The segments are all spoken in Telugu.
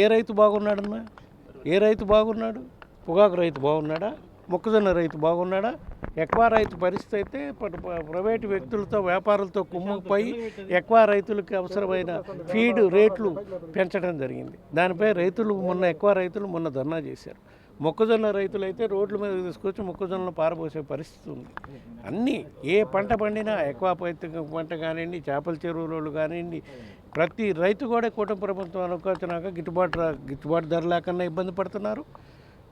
ఏ రైతు బాగున్నాడన్నా? ఏ రైతు బాగున్నాడు? పొగాకు రైతు బాగున్నాడా? మొక్కజొన్న రైతు బాగున్నాడా? ఎక్కువ రైతు పరిస్థితి అయితే ప్రైవేటు వ్యక్తులతో వ్యాపారులతో కుమ్ముకుపోయి ఎక్కువ రైతులకు అవసరమైన ఫీడ్ రేట్లు పెంచడం జరిగింది. దానిపై ఎక్కువ రైతులు మొన్న ధర్నా చేశారు. మొక్కజొన్న రైతులైతే రోడ్ల మీద తీసుకొచ్చి మొక్కజొన్నలు పారబోసే పరిస్థితి ఉంది. అన్నీ ఏ పంట పండినా ఎక్కువ పంట కానివ్వండి, చేపల చెరువులు కానివ్వండి, ప్రతి రైతు కూడా కూటమి ప్రభుత్వం అనుకొచ్చినాక గిట్టుబాటు ధర లేకన్నా ఇబ్బంది పడుతున్నారు,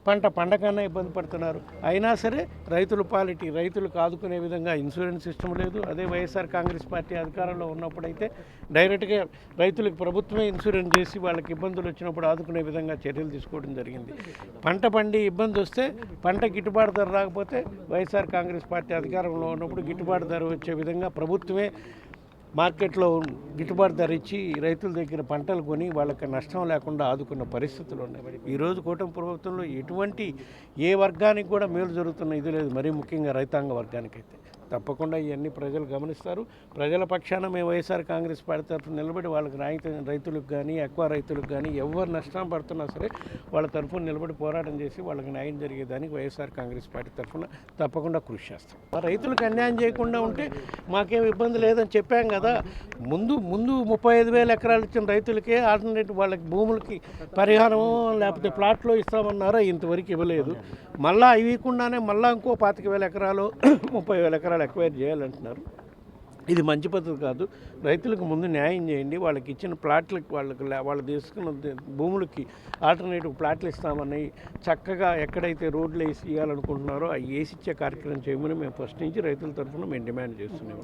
పంట పండకన్నా ఇబ్బంది పడుతున్నారు. అయినా సరే రైతులకు ఆదుకునే విధంగా ఇన్సూరెన్స్ సిస్టమ్ లేదు. అదే వైఎస్ఆర్ కాంగ్రెస్ పార్టీ అధికారంలో ఉన్నప్పుడైతే డైరెక్ట్గా రైతులకు ప్రభుత్వమే ఇన్సూరెన్స్ చేసి వాళ్ళకి ఇబ్బందులు వచ్చినప్పుడు ఆదుకునే విధంగా చర్యలు తీసుకోవడం జరిగింది. పంట పండి ఇబ్బంది వస్తే పంట గిట్టుబాటు ధర రాకపోతే వైఎస్ఆర్ కాంగ్రెస్ పార్టీ అధికారంలో ఉన్నప్పుడు గిట్టుబాటు ధర వచ్చే విధంగా ప్రభుత్వమే మార్కెట్లో గిట్టుబాటు ధర ఇచ్చి రైతుల దగ్గర పంటలు కొని వాళ్ళకి నష్టం లేకుండా ఆదుకున్న పరిస్థితులు ఉన్నాయి. ఈరోజు కూటమి ప్రభుత్వంలో ఏ వర్గానికి కూడా మేలు జరుగుతున్న ఇది లేదు. మరీ ముఖ్యంగా రైతాంగ వర్గానికైతే తప్పకుండా ఇవన్నీ ప్రజలు గమనిస్తారు. ప్రజల పక్షాన మేము వైఎస్ఆర్ కాంగ్రెస్ పార్టీ తరఫున నిలబడి వాళ్ళకి రైతులకు కానీ ఎక్కువ రైతులకు కానీ ఎవరు నష్టం పడుతున్నా సరే వాళ్ళ తరఫున నిలబడి పోరాటం చేసి వాళ్ళకి న్యాయం జరిగేదానికి వైఎస్ఆర్ కాంగ్రెస్ పార్టీ తరఫున తప్పకుండా కృషి చేస్తాం. రైతులకు అన్యాయం చేయకుండా ఉంటే మాకేం ఇబ్బంది లేదని చెప్పాం కదా. ముందు 35,000 ఎకరాలు ఇచ్చిన రైతులకే ఆల్టర్నేటివ్ వాళ్ళకి భూములకి పరిహారం లేకపోతే ప్లాట్లో ఇస్తామన్నారా, ఇంతవరకు ఇవ్వలేదు. మళ్ళీ ఇవ్వకుండానే మళ్ళీ ఇంకో 25,000 ఎకరాలు 30,000 ఎకరాలు ఎక్వైర్ చేయాలంటున్నారు. ఇది మంచి పద్ధతి కాదు. రైతులకు ముందు న్యాయం చేయండి. వాళ్ళకి ఇచ్చిన ప్లాట్లకు వాళ్ళు తీసుకున్న భూములకి ఆల్టర్నేటివ్ ప్లాట్లు ఇస్తామని చక్కగా ఎక్కడైతే రోడ్లు వేసి ఇవ్వాలనుకుంటున్నారో అవి వేసిచ్చే కార్యక్రమం చేయమని మేము ఫస్ట్ నుంచి రైతుల తరఫున మేము డిమాండ్ చేస్తున్నాం.